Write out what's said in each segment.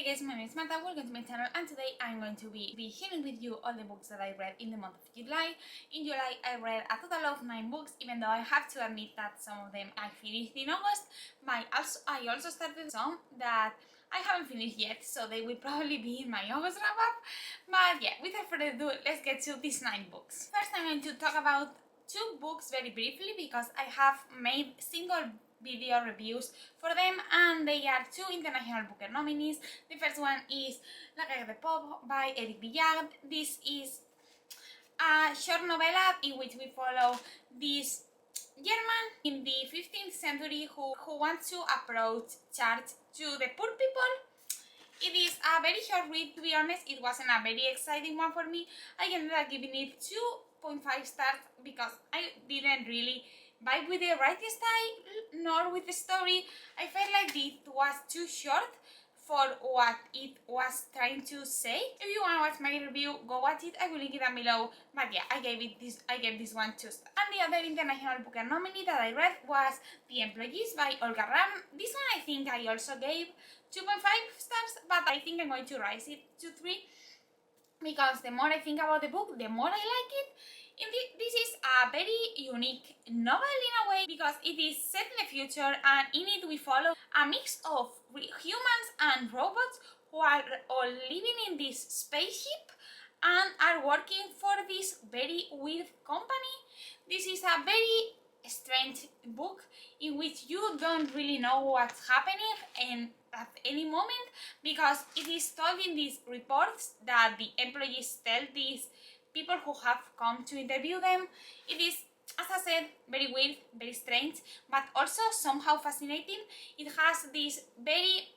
Hey guys, my name is Marta, welcome to my channel, and today I'm going to be sharing with you all the books that I read in the month of July. In July I read a total of 9 books, even though I have to admit that some of them I finished in August. I also started some that I haven't finished yet, so they will probably be in my August wrap up. But yeah, without further ado, let's get to these 9 books. First I'm going to talk about 2 books very briefly because I have made single video reviews for them, and they are 2 International Booker nominees. The first one is La Guerre de Pop by Eric Villard. This is a short novella in which we follow this German in the 15th century who wants to approach church to the poor people. It is a very short read, to be honest. It wasn't a very exciting one for me. I ended up giving it 2.5 stars because I didn't really vibe with the writing style nor with the story. I felt like it was too short for what it was trying to say. If you want to watch my review, go watch it. I will link it down below. But yeah, I gave this one 2 stars. And the other International Booker nominee that I read was The Employees by Olga Ram. This one I think I also gave 2.5 stars, but I think I'm going to raise it to 3 because the more I think about the book, the more I like it. This is a very unique novel in a way because it is set in the future, and in it we follow a mix of humans and robots who are all living in this spaceship and are working for this very weird company. This is a very strange book in which you don't really know what's happening and at any moment, because it is told in these reports that the employees tell these people who have come to interview them. It is, as I said, very weird, very strange, but also somehow fascinating. It has these very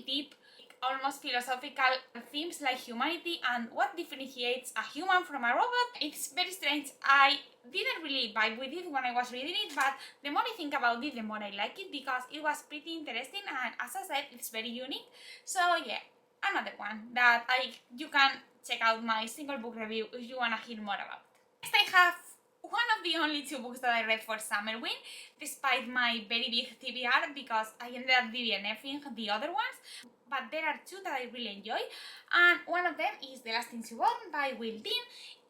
deep, almost philosophical themes like humanity and what differentiates a human from a robot. It's very strange. I didn't really vibe with it when I was reading it, but the more I think about it, the more I like it because it was pretty interesting, and as I said, it's very unique. So yeah, another one that you can check out my single book review if you want to hear more about. Next I have one of the only 2 books that I read for Summer Win, despite my very big TBR, because I ended up DNFing the other ones. But there are 2 that I really enjoy, and one of them is The Last Thing She Wore by Will Dean.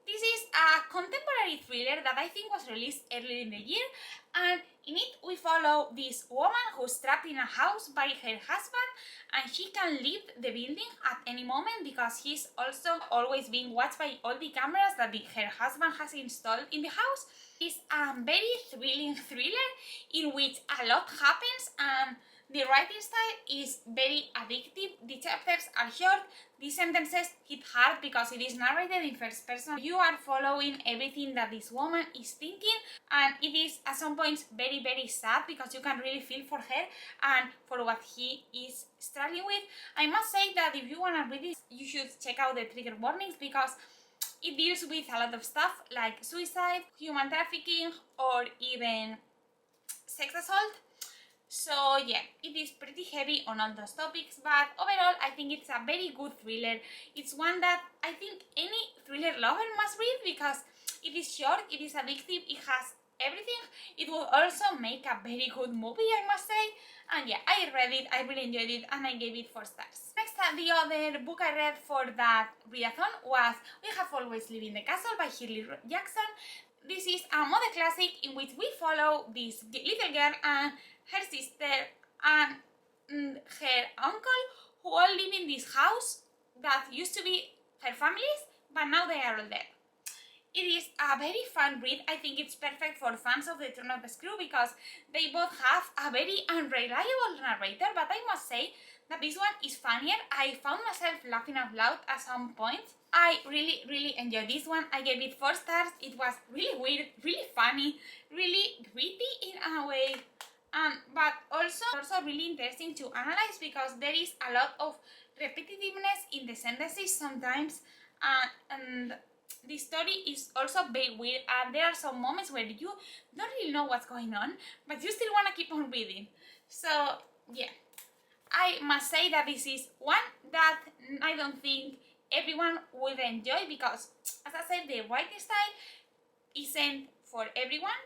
This is a contemporary thriller that I think was released earlier in the year, and in it we follow this woman who's trapped in a house by her husband, and she can leave the building at any moment because he's also always being watched by all the cameras that her husband has installed in the house. It's a very thrilling thriller in which a lot happens, and the writing style is very addictive. The chapters are short, the sentences hit hard because it is narrated in first person. You are following everything that this woman is thinking, and it is at some points very sad because you can really feel for her and for what he is struggling with. I must say that if you want to read this, you should check out the trigger warnings because it deals with a lot of stuff like suicide, human trafficking, or even sex assault. So yeah, it is pretty heavy on all those topics, but overall I think it's a very good thriller. It's one that I think any thriller lover must read because it is short, it is addictive, it has everything. It will also make a very good movie, I must say. And yeah, I read it, I really enjoyed it, and I gave it 4 stars. Next, the other book I read for that readathon was We Have Always Lived in the Castle by Hilly Jackson. This is a modern classic in which we follow this little girl and her sister and her uncle who all live in this house that used to be her family's, but now they are all dead. It is a very fun read. I think it's perfect for fans of the Turn of the Screw because they both have a very unreliable narrator, but I must say that this one is funnier. I found myself laughing out loud at some point. I really enjoyed this one. I gave it 4 stars. It was really weird, really funny, really gritty in a way, but also really interesting to analyze because there is a lot of repetitiveness in the sentences sometimes, and the story is also very weird, and there are some moments where you don't really know what's going on, but you still want to keep on reading. So yeah, I must say that this is one that I don't think everyone will enjoy because, as I said, the writing style isn't for everyone.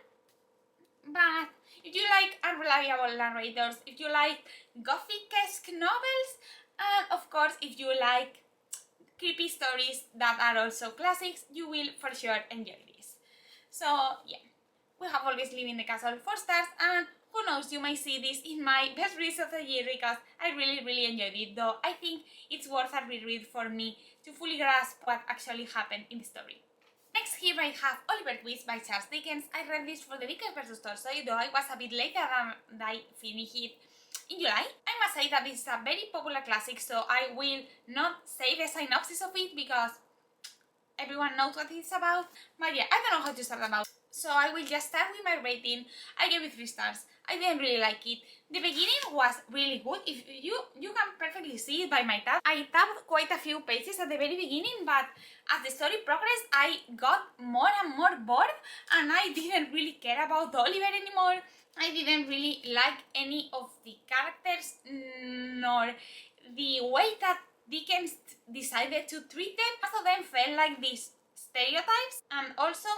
But if you like unreliable narrators, if you like gothic-esque novels, and of course, if you like creepy stories that are also classics, you will for sure enjoy this. So yeah, we have always lived in the castle 4 stars, and who knows, you may see this in my best reads of the year because I really enjoyed it, though I think it's worth a reread for me to fully grasp what actually happened in the story. Next here I have Oliver Twist by Charles Dickens. I read this for the Dickens vs. Tolstoy, though I was a bit later than I finished it in July. I must say that this is a very popular classic, so I will not say the synopsis of it because everyone knows what it's about. But yeah, I don't know how to start about. So I will just start with my rating. I gave it 3 stars. I didn't really like it. The beginning was really good. If you can perfectly see it by my tab. I tabbed quite a few pages at the very beginning, but as the story progressed, I got more and more bored, and I didn't really care about Oliver anymore. I didn't really like any of the characters, nor the way that Dickens decided to treat them. Most of them felt like these stereotypes, and also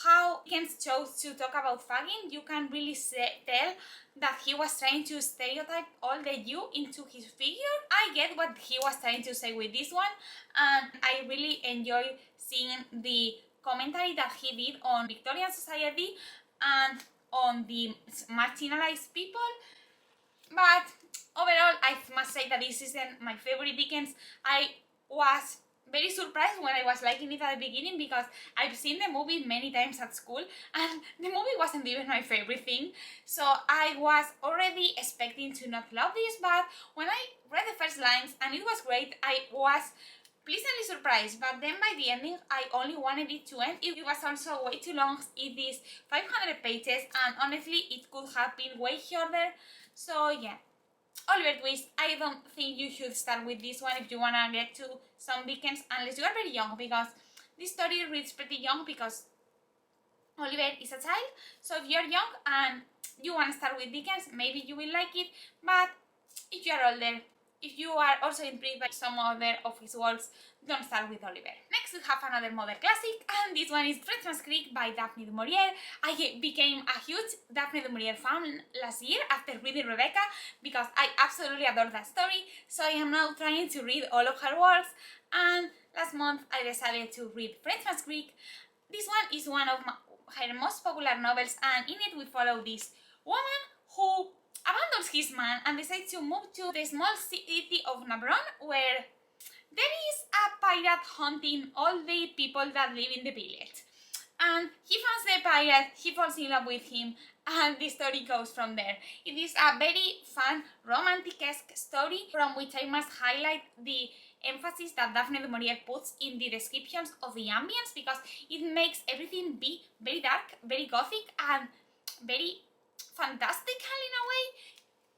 how Dickens chose to talk about fagging. You can really tell that he was trying to stereotype all the you into his figure. I get what he was trying to say with this one, and I really enjoy seeing the commentary that he did on Victorian society and on the marginalized people. But overall, I must say that this isn't my favorite Dickens. I was very surprised when I was liking it at the beginning because I've seen the movie many times at school and the movie wasn't even my favorite thing. So I was already expecting to not love this, but when I read the first lines and it was great, I was pleasantly surprised. But then by the ending, I only wanted it to end. It was also way too long. It is 500 pages and honestly it could have been way shorter. So yeah, Oliver Twist, I don't think you should start with this one if you wanna get to some Dickens, unless you are very young, because this story reads pretty young because Oliver is a child. So if you're young and you wanna start with Dickens, maybe you will like it, but if you are older, if you are also intrigued by some other of his works, don't start with Oliver. Next we have another modern classic, and this one is Frenchman's Creek by Daphne du Maurier. I became a huge Daphne du Maurier fan last year after reading Rebecca because I absolutely adore that story, so I am now trying to read all of her works, and last month I decided to read Frenchman's Creek. This one is one of her most popular novels, and in it we follow this woman who abandons his man and decides to move to the small city of Narbonne, where there is a pirate hunting all the people that live in the village. And he finds the pirate, he falls in love with him, and the story goes from there. It is a very fun, romantic-esque story from which I must highlight the emphasis that Daphne du Maurier puts in the descriptions of the ambience, because it makes everything be very dark, very gothic, and very fantastical in a way.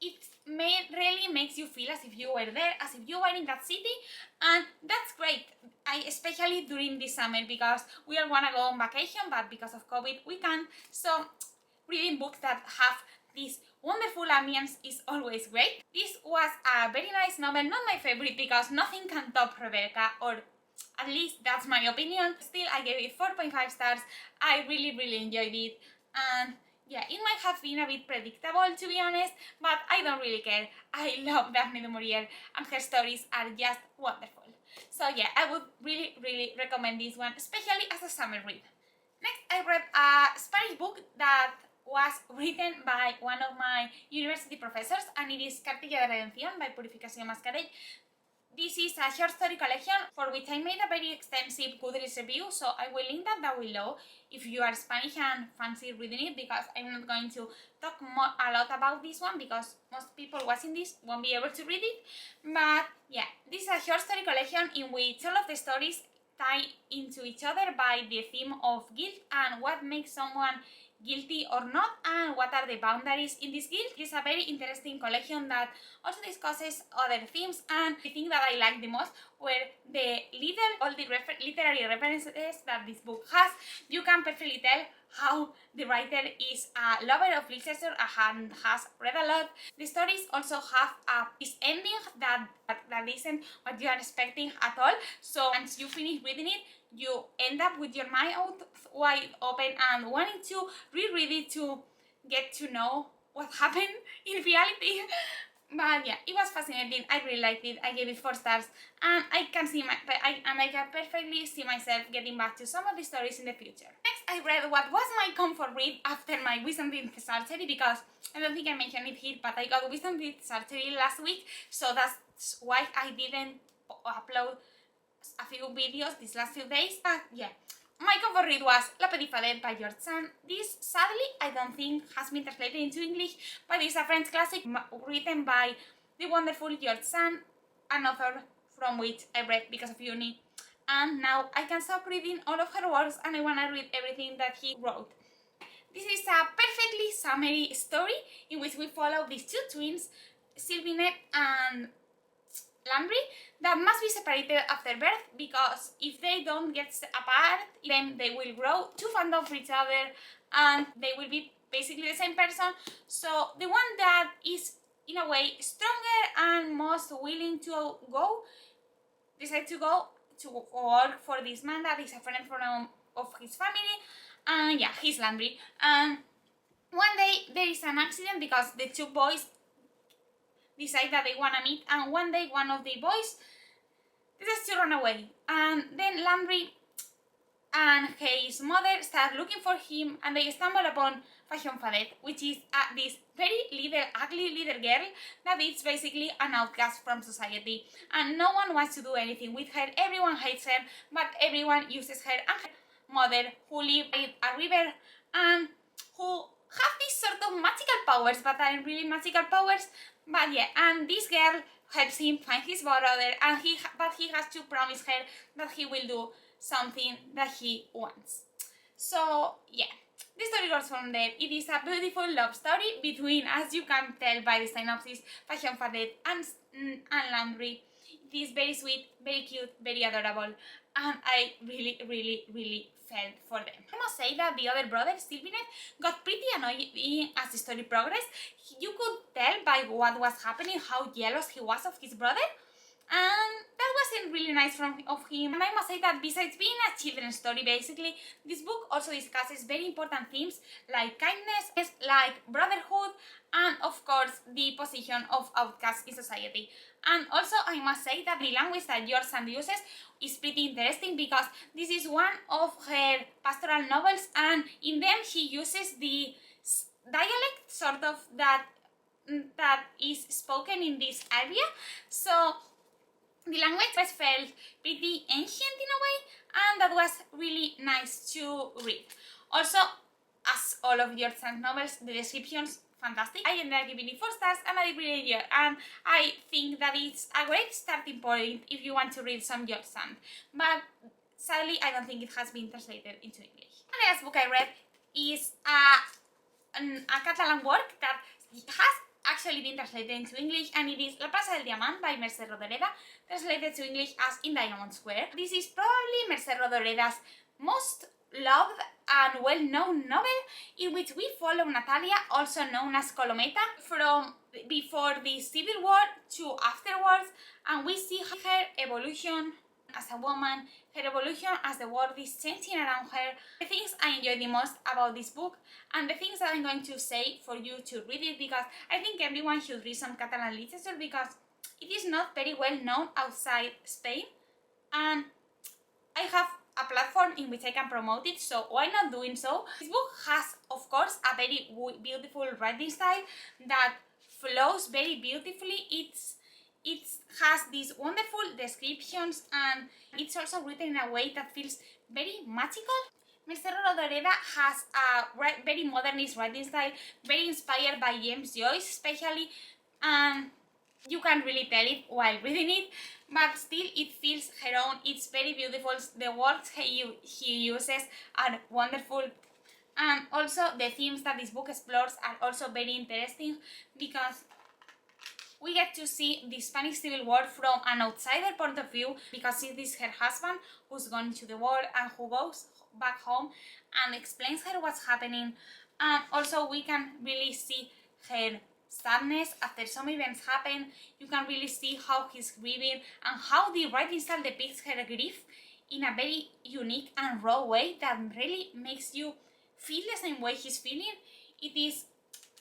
It really makes you feel as if you were there, as if you were in that city, and that's great. Especially during this summer, because we all want to go on vacation, but because of COVID we can't. So reading books that have this wonderful ambience is always great. This was a very nice novel, not my favorite because nothing can top Rebecca, or at least that's my opinion. Still, I gave it 4.5 stars. I really enjoyed it, and yeah, it might have been a bit predictable to be honest, but I don't really care. I love Daphne du Maurier and her stories are just wonderful. So yeah, I would really recommend this one, especially as a summer read. Next, I read a Spanish book that was written by one of my university professors, and it is Cartilla de Redención by Purificación Mascarell. This is a short story collection for which I made a very extensive Goodreads review, so I will link that down below if you are Spanish and fancy reading it, because I'm not going to talk a lot about this one because most people watching this won't be able to read it. But yeah, this is a short story collection in which all of the stories tie into each other by the theme of guilt and what makes someone guilty or not, and what are the boundaries in this guilt. It's a very interesting collection that also discusses other themes, and the thing that I like the most were all the literary references that this book has. You can perfectly tell how the writer is a lover of literature and has read a lot. The stories also have this ending that isn't what you are expecting at all, so once you finish reading it, you end up with your mind wide open and wanting to reread it to get to know what happened in reality. But yeah, it was fascinating. I really liked it. I gave it 4 stars, and I can perfectly see myself getting back to some of the stories in the future. Next, I read what was my comfort read after my wisdom teeth surgery, because I don't think I mentioned it here, but I got wisdom teeth surgery last week, so that's why I didn't upload a few videos these last few days. But yeah, my comfort read was La Petite Fadette by George Sand. This, sadly, I don't think has been translated into English, but it's a French classic written by the wonderful George Sand, an author from which I read because of uni. And now I can stop reading all of her works and I want to read everything that he wrote. This is a perfectly summary story in which we follow these two twins, Sylvinette and Landry, that must be separated after birth, because if they don't get apart, then they will grow too fond of each other and they will be basically the same person. So the one that is in a way stronger and most willing to go decide to go to work for this man that is a friend of his family, and yeah, he's Landry. And one day there is an accident because the two boys decide that they want to meet, and one day one of the boys decides to run away, and then Landry and his mother start looking for him, and they stumble upon Fashion Fadette, which is this very little, ugly little girl that is basically an outcast from society, and no one wants to do anything with her. Everyone hates her, but everyone uses her and her mother, who live by a river and who have these sort of magical powers, but aren't really magical powers. But yeah, and this girl helps him find his brother, and he has to promise her that he will do something that he wants. So yeah, the story goes from there. It is a beautiful love story between, as you can tell by the synopsis, Fashion Fadette and Landry. It is very sweet, very cute, very adorable, and I really felt for them. I must say that the other brother, Sylvinette, got pretty annoying as the story progressed. You could tell by what was happening how jealous he was of his brother, and that wasn't really nice of him. And I must say that besides being a children's story, basically, this book also discusses very important themes like kindness, like brotherhood, and of course the position of outcasts in society. And also I must say that the language that George Sand uses is pretty interesting, because this is one of her pastoral novels, and in them she uses the dialect sort of that is spoken in this area. So the language felt pretty ancient in a way, and that was really nice to read. Also, as all of George Sand novels, the descriptions fantastic. I ended up giving it 4 stars, and I really enjoyed it, and I think that it's a great starting point if you want to read some George Sand. But sadly, I don't think it has been translated into English. The last book I read is a Catalan work that has actually been translated into English, and it is La Plaza del Diamant by Mercè Rodoreda, translated to English as In Diamond Square. This is probably Mercè Rodoreda's most loved and well-known novel, in which we follow Natalia, also known as Colometa, from before the Civil War to afterwards, and we see her evolution as a woman, her evolution as the world is changing around her. The things I enjoy the most about this book, and the things that I'm going to say for you to read it, because I think everyone should read some Catalan literature, because it is not very well known outside Spain, and I have a platform in which I can promote it, so why not doing so? This book has, of course, a very beautiful writing style that flows very beautifully. It has these wonderful descriptions, and it's also written in a way that feels very magical. Mr. Rodoreda has a very modernist writing style, very inspired by James Joyce especially, and you can really tell it while reading it, but still it feels her own. It's very beautiful. The words he uses are wonderful, and also the themes that this book explores are also very interesting, because we get to see the Spanish Civil War from an outsider point of view, because it is her husband who's gone to the war and who goes back home and explains her what's happening. And also we can really see her sadness after some events happen. You can really see how he's grieving, and how the writing style depicts her grief in a very unique and raw way that really makes you feel the same way he's feeling. It is,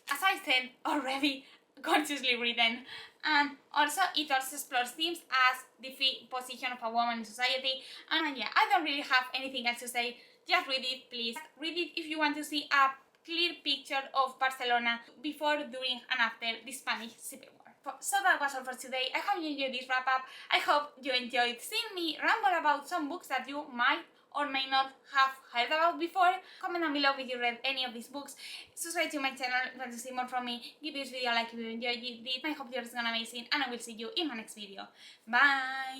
as I said already, gorgeously written, and also it also explores themes as the position of a woman in society. And yeah, I don't really have anything else to say. Just read it, please. Read it if you want to see a clear picture of Barcelona before, during, and after the Spanish Civil War. So that was all for today. I hope you enjoyed this wrap up. I hope you enjoyed seeing me ramble about some books that you might or may not have heard about before. Comment down below if you read any of these books. Subscribe to my channel if you want to see more from me. Give this video a like if you enjoyed it. I hope yours is gone amazing, and I will see you in my next video. Bye!